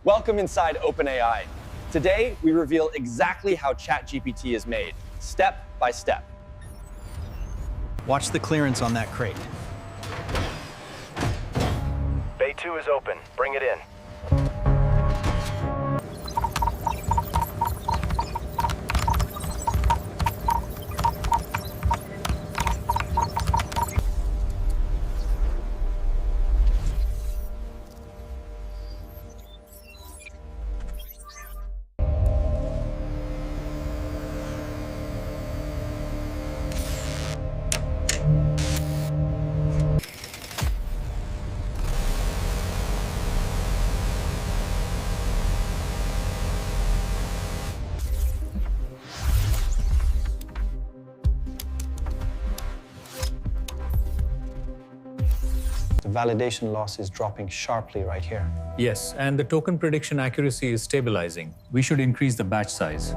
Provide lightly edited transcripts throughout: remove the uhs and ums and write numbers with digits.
Welcome inside OpenAI. Today, we reveal exactly how ChatGPT is made, step by step. Watch the clearance on that crate. Bay 2 is open. Bring it in. The validation loss is dropping sharply right here. Yes, and the token prediction accuracy is stabilizing. We should increase the batch size.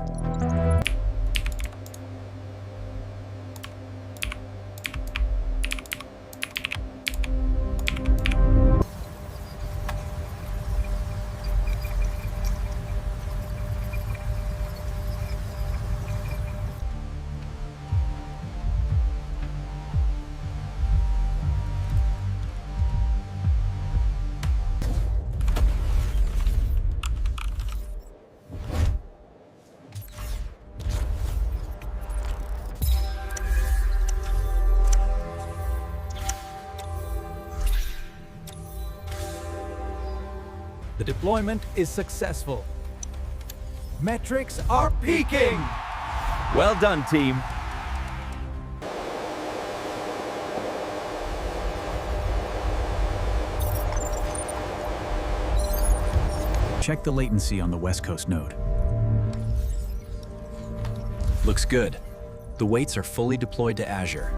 The deployment is successful. Metrics are peaking! Well done, team. Check the latency on the West Coast node. Looks good. The weights are fully deployed to Azure.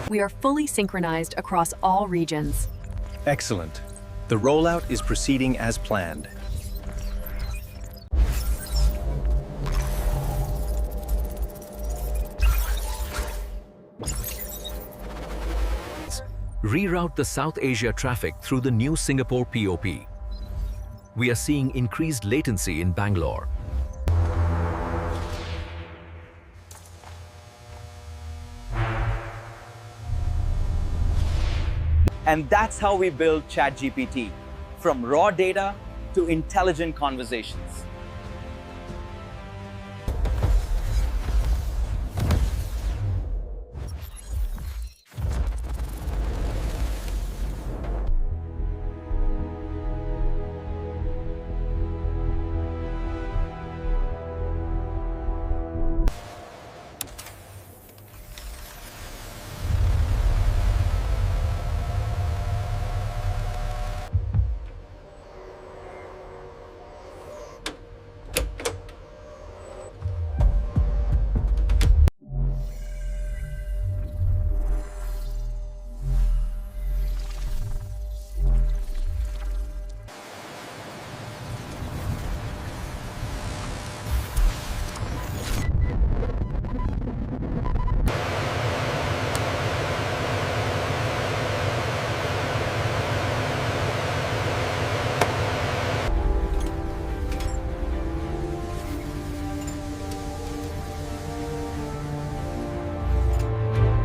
We are fully synchronized across all regions. Excellent. The rollout is proceeding as planned. Reroute the South Asia traffic through the new Singapore POP. We are seeing increased latency in Bangalore. And that's how we build ChatGPT, from raw data to intelligent conversations.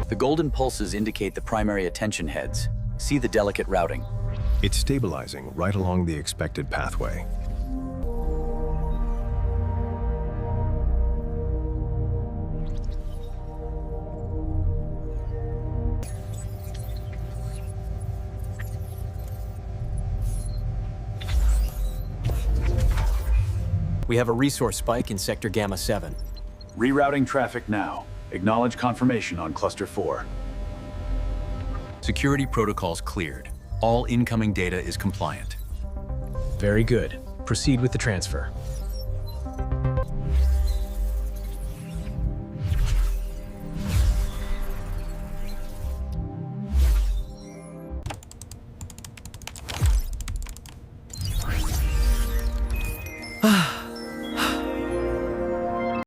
The golden pulses indicate the primary attention heads. See the delicate routing. It's stabilizing right along the expected pathway. We have a resource spike in Sector Gamma 7. Rerouting traffic now. Acknowledge confirmation on Cluster 4. Security protocols cleared. All incoming data is compliant. Very good. Proceed with the transfer.